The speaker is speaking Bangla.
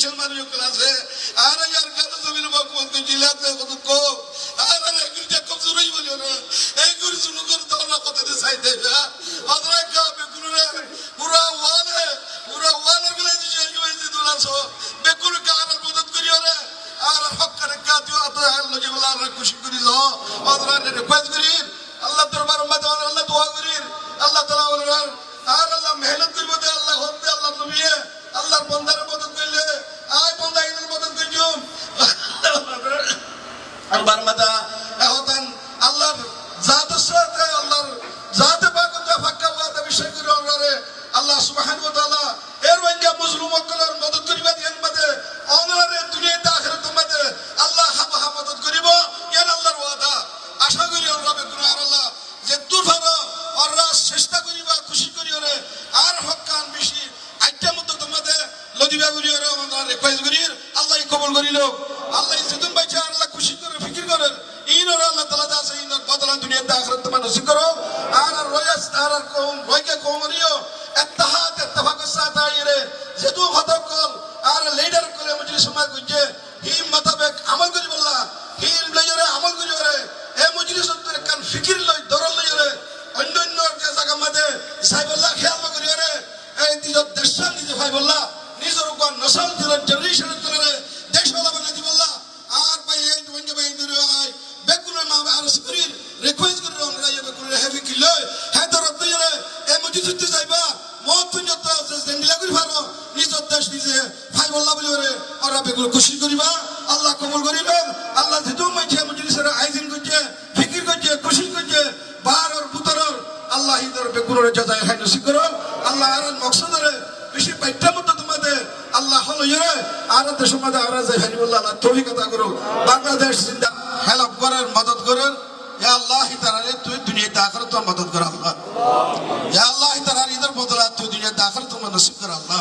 মুসলমান যখন আছে আর ইয়ার কাছে জমির বকবক জিলাতে কত কো আর এগুলি কম জরুরি বলিও না এগুলি শুরু করে তোমরা কত দে চাইতে আদরা কা বেকুরে পুরা ওয়ালের গুলো যে দুলাছো বেকুরে কার মদত করিও রে আর হক করে কাতিও আত আল্লাহ জিবলা আর খুশি করিল আদরা রিকোয়েস্ট করি আল্লাহ দরবার মধ্যে আল্লাহ দোয়া করি আল্লাহ তাআলা বলেন আর আল্লাহ মেহনত করব দে আল্লাহ হোক দে আল্লাহ নবী আল্লাহর বান্দার মদত করলে আয় বান্দা ইদের মদত করিও আর বারমাদা এখন আল্লাহর জাতের সাথে আল্লাহর জাতে পাকতে ফাক্কা ওয়াদা বিষয় করে আল্লাহরে আল্লাহ সুবহানাহু ওয়া তাআলা এর ওয়াঙ্গা মুসলিম সকলের মদত করিবা দেন মধ্যে অনরে দুনিয়াতে আখিরাতের মধ্যে আল্লাহ হাবা মদত করিব এর আল্লাহর ওয়াদা আশা করি আল্লাহ বেকুনা আল্লাহ যে তুফানো আল্লাহ চেষ্টা করিবা খুশি করিও রে আর হক্কান বেশি আইটা মতো তোমাদের লদিবা করিও রে আমরা রিকোয়েস্ট করি আল্লাহ কবুল করিল আল্লাহ যেদিন বাইচা আল্লাহ খুশি করে ফিকির করে ইনর আল্লাহ তাআলা দাসে ইনর বদলা দুনিয়াতে আখিরাতে নসিব করো আর রয়াস আর কোন রয়কে কোমরিও ইত্তেহাদ ইত্তেফাক সাথে আইরে যেদু হদকল আর লিডার কোলে মজলিস সময় গুজে হিম মোতাবেক আমল করি বললা হিম লইরে আমল করি রে এ মজলিস উত্তর কান ফিকির লই দরল লইরে অন্য অন্য জায়গা মধ্যে সাইবুল্লাহ খেয়াল করি রে এই দিজত দেশান দিতে ভাই বললা নিজের কোন নসল দিলেন জেনারেশন করে দেশওয়ালা বানাই দিবল্লা আর ভাই এই দুনকে ভাই দূরে আই বেকুনা মা আর স্ক্রিন রিকোয়েস্ট করে আমরা এই বেকুনা হেভি কিলো হে দরদ দিরে এ মজলিসতে যাইবা মত পর্যন্ত জেন্দিলা করি ভালো নিজের দেশ নিজে ভাই বললা বলি রে ওরা বেকুনা খুশি করিবা আল্লাহ কবুল করিবেন আল্লাহ যেহেতু মাইছে মজলিসের আয়োজন করছে ফিকির করছে খুশি করছে বার আর বুতরর আল্লাহ ইদর বেকুনা জাযায়ে খাই নসিব করো আল্লাহ আর মকসদরে বেশি পাইটা মতো তোমাদের আল্লাহ হলো ইরে আর দেশের মধ্যে আমরা যাই হারিবুল্লাহ আল্লাহ তৌফিক আতা করো বাংলাদেশ জিন্দা হেল্প করেন মদত করেন ইয়া আল্লাহ তাআলা তুই দুনিয়াতে আখিরাতে মদত কর আল্লাহ ইয়া আল্লাহ তাআলা ইদর বদলা তুই দুনিয়াতে আখিরাতে নসিব কর আল্লাহ